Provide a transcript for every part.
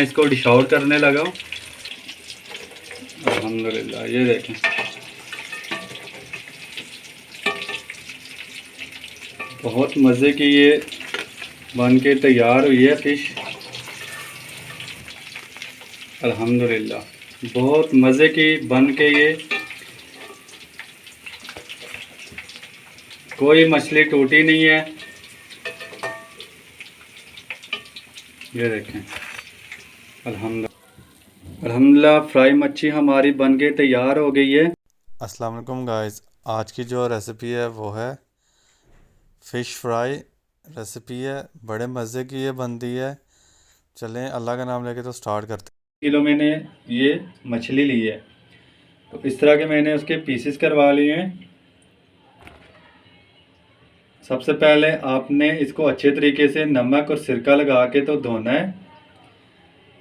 इसको dish out करने लगा हूँ। अल्हम्दुलिल्लाह, ये देखें बहुत मज़े की ये बन के तैयार हुई है फ़िश। अल्हम्दुलिल्लाह बहुत मज़े की बन के ये कोई मछली टूटी नहीं है। ये देखें अल्हम्दुलिल्लाह फ्राई मच्छी हमारी बन के तैयार हो गई है। अस्सलाम वालेकुम गाइस, आज की जो रेसिपी है वो है फ़िश फ्राई रेसिपी है। बड़े मज़े की ये बनती है। चलें अल्लाह का नाम लेके तो स्टार्ट करते हैं। किलो मैंने ये मछली ली है, तो इस तरह के मैंने उसके पीसेस करवा लिए हैं। सबसे पहले आपने इसको अच्छे तरीके से नमक और सिरका लगा के तो धोना है।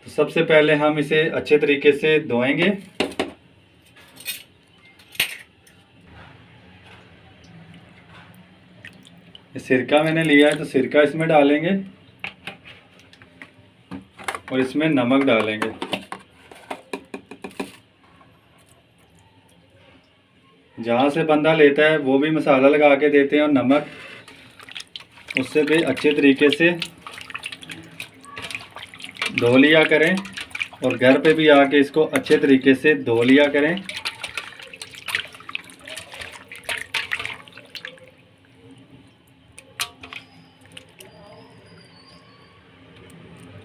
तो सबसे पहले हम इसे अच्छे तरीके से धोएंगे। सिरका मैंने लिया है तो सिरका इसमें डालेंगे और इसमें नमक डालेंगे। जहाँ से बंदा लेता है वो भी मसाला लगा के देते हैं और नमक उससे भी अच्छे तरीके से धो लिया करें और घर पे भी आके इसको अच्छे तरीके से धो लिया करें।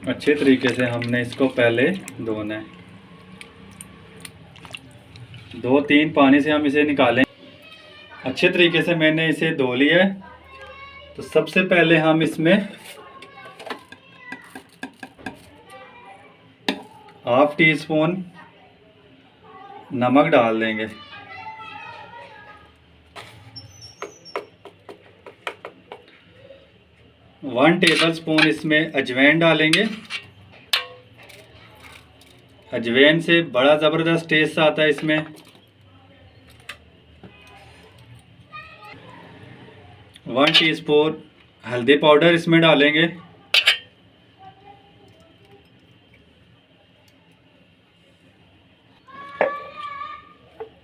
अच्छे तरीके से हमने इसको पहले धोना है। 2-3 पानी से हम इसे निकालें। अच्छे तरीके से मैंने इसे धो लिया है। तो सबसे पहले हम इसमें हाफ टी स्पून नमक डाल देंगे। वन टेबल स्पून इसमें अजवाइन डालेंगे। अजवाइन से बड़ा ज़बरदस्त टेस्ट आता है इसमें। वन टीस्पून हल्दी पाउडर इसमें डालेंगे।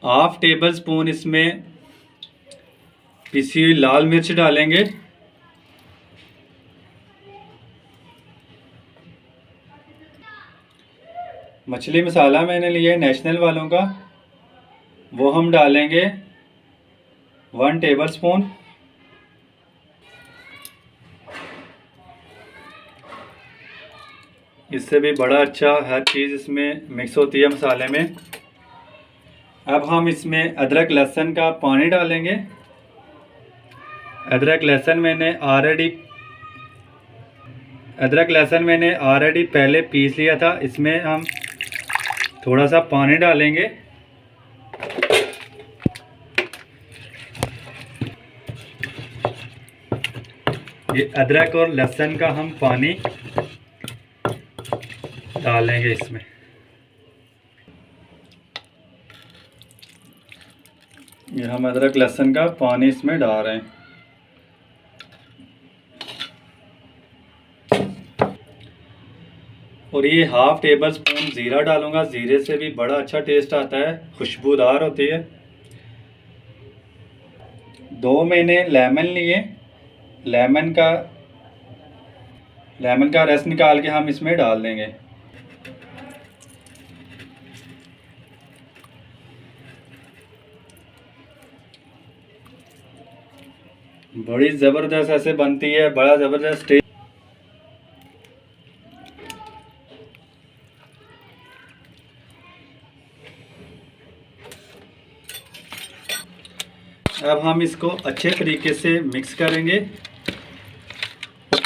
हाफ टेबल स्पून इसमें पिसी हुई लाल मिर्च डालेंगे। मछली मसाला मैंने लिया है नेशनल वालों का, वो हम डालेंगे 1 टेबल स्पून। इससे भी बड़ा अच्छा हर चीज़ इसमें मिक्स होती है मसाले में। अब हम इसमें अदरक लहसुन का पानी डालेंगे। अदरक लहसुन मैंने ऑलरेडी पहले पीस लिया था। इसमें हम थोड़ा सा पानी डालेंगे। ये अदरक और लहसुन का हम पानी डालेंगे इसमें। ये हम अदरक लहसुन का पानी इसमें डाल रहे हैं। और ये हाफ टेबल स्पून ज़ीरा डालूंगा। ज़ीरे से भी बड़ा अच्छा टेस्ट आता है, खुशबूदार होती है। 2 मैंने लेमन लिए। लेमन का रस निकाल के हम इसमें डाल देंगे। बड़ी ज़बरदस्त ऐसे बनती है, बड़ा ज़बरदस्त टेस्ट। अब हम इसको अच्छे तरीके से मिक्स करेंगे।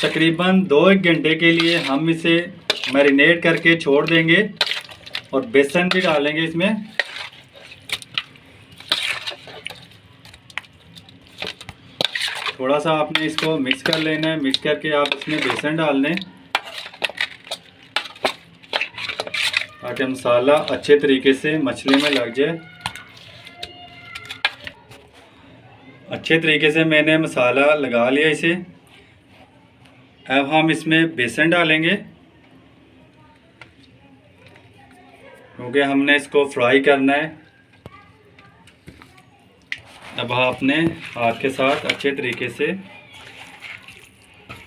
तकरीबन 2-1 घंटे के लिए हम इसे मैरिनेट करके छोड़ देंगे और बेसन भी डालेंगे इसमें। थोड़ा सा आपने इसको मिक्स कर लेना है। मिक्स करके आप इसमें बेसन डाल दें ताकि मसाला अच्छे तरीके से मछली में लग जाए। अच्छे तरीके से मैंने मसाला लगा लिया इसे। अब हम इसमें बेसन डालेंगे। क्योंकि हमने इसको फ्राई करना है। अब आपने हाथ के साथ अच्छे तरीके से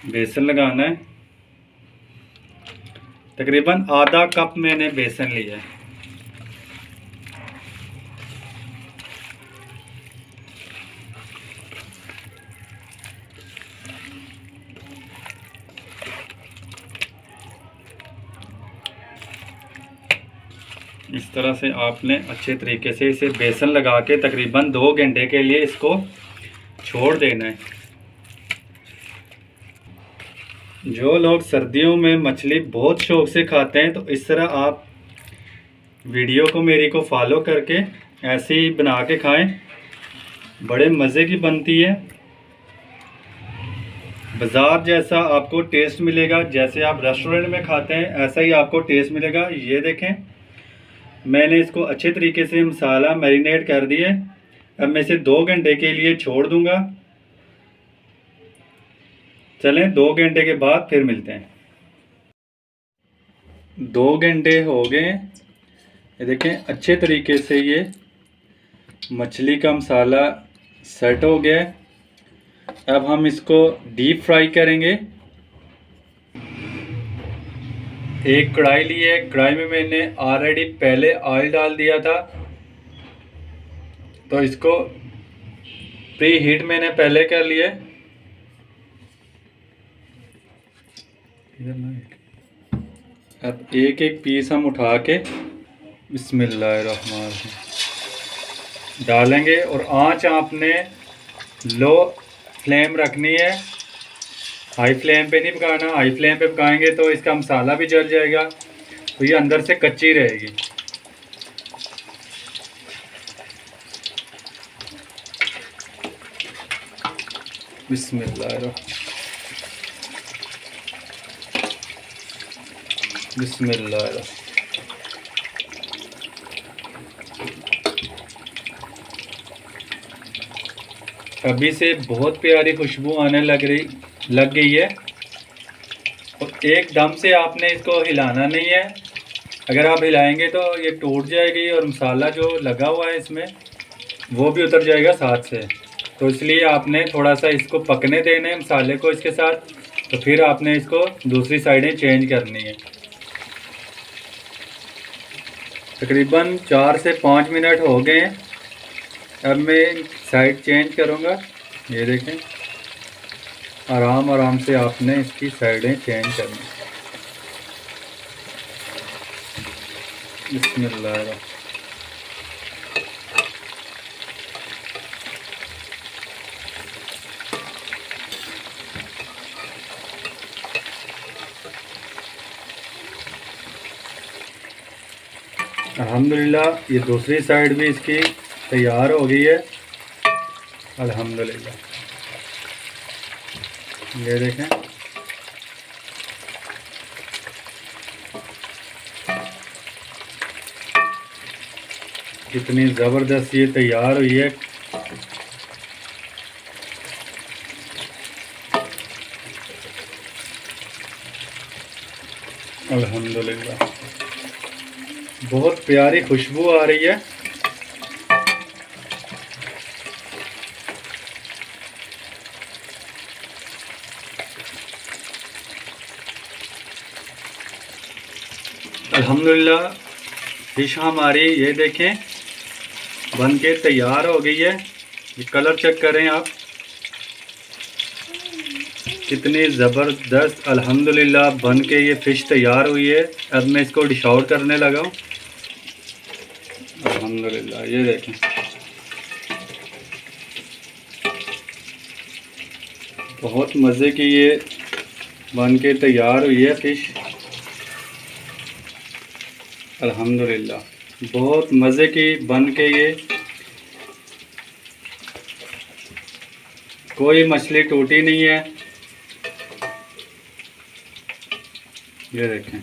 बेसन लगाना है। तकरीबन आधा कप मैंने बेसन लिया है। इस तरह से आपने अच्छे तरीके से इसे बेसन लगा के तकरीबन 2 घंटे के लिए इसको छोड़ देना है। जो लोग सर्दियों में मछली बहुत शौक से खाते हैं तो इस तरह आप वीडियो को मेरी को फॉलो करके ऐसे ही बना के खाएं, बड़े मज़े की बनती है। बाज़ार जैसा आपको टेस्ट मिलेगा, जैसे आप रेस्टोरेंट में खाते हैं ऐसा ही आपको टेस्ट मिलेगा। ये देखें, मैंने इसको अच्छे तरीके से मसाला मैरिनेट कर दिए। अब मैं इसे 2 घंटे के लिए छोड़ दूंगा। चलें 2 घंटे के बाद फिर मिलते हैं। 2 घंटे हो गए। ये देखें अच्छे तरीके से ये मछली का मसाला सेट हो गया है। अब हम इसको डीप फ्राई करेंगे। एक कढ़ाई ली है, कढ़ाई में मैंने ऑलरेडी पहले ऑयल डाल दिया था, तो इसको प्री हीट मैंने पहले कर लिया। अब एक एक पीस हम उठा के बिस्मिल्लाहिर्रहमानिर्रहीम डालेंगे और आंच आपने लो फ्लेम रखनी है, हाई फ्लेम पे नहीं पकाना। हाई फ्लेम पे पकाएंगे तो इसका मसाला भी जल जाएगा, तो ये अंदर से कच्ची रहेगी। बिस्मिल्लाह। अभी से बहुत प्यारी खुशबू आने लग गई है। और एकदम से आपने इसको हिलाना नहीं है। अगर आप हिलाएंगे तो ये टूट जाएगी और मसाला जो लगा हुआ है इसमें वो भी उतर जाएगा साथ से। तो इसलिए आपने थोड़ा सा इसको पकने देना है मसाले को इसके साथ, तो फिर आपने इसको दूसरी साइडें चेंज करनी है। तकरीबन 4 से 5 मिनट हो गए हैं। अब मैं साइड चेंज करूँगा। ये देखें, आराम आराम से आपने इसकी साइडें चेंज करनी। बिस्मिल्लाह। अल्हम्दुलिल्लाह ये दूसरी साइड भी इसकी तैयार हो गई है। अल्हम्दुलिल्लाह ये देखें, कितनी ज़बरदस्त ये तैयार हुई है। अल्हम्दुलिल्लाह बहुत प्यारी खुशबू आ रही है। अल्हम्दुलिल्लाह फिश हमारी ये देखें बन के तैयार हो गई है। ये कलर चेक करें आप, कितनी ज़बरदस्त अल्हम्दुलिल्लाह बन के ये फ़िश तैयार हुई है। अब मैं इसको डिश आउट करने लगा हूँ। अल्हम्दुलिल्लाह ये देखें, बहुत मज़े की ये बन के तैयार हुई है फ़िश। अल्हम्दुलिल्लाह बहुत मज़े की बन के ये, कोई मछली टूटी नहीं है। ये देखें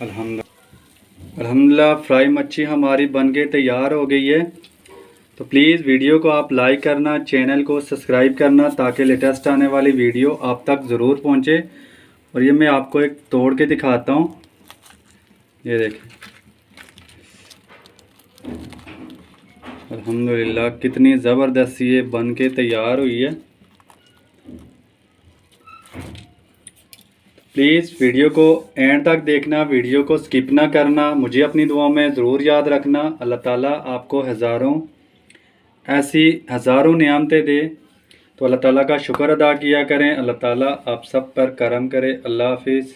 अल्हम्दुलिल्लाह फ्राई मच्छी हमारी बन के तैयार हो गई है। तो प्लीज़ वीडियो को आप लाइक करना, चैनल को सब्सक्राइब करना, ताकि लेटेस्ट आने वाली वीडियो आप तक ज़रूर पहुंचे। और ये मैं आपको एक तोड़ के दिखाता हूँ। ये देखें अल्हम्दुलिल्लाह कितनी ज़बरदस्त ये बन के तैयार हुई है। प्लीज़ वीडियो को एंड तक देखना, वीडियो को स्किप ना करना। मुझे अपनी दुआओं में ज़रूर याद रखना। अल्लाह ताला आपको ऐसी हज़ारों नियामतें दे, तो अल्लाह ताला का शुक्र अदा किया करें। अल्लाह ताला आप सब पर करम करे। अल्लाह हाफिज़।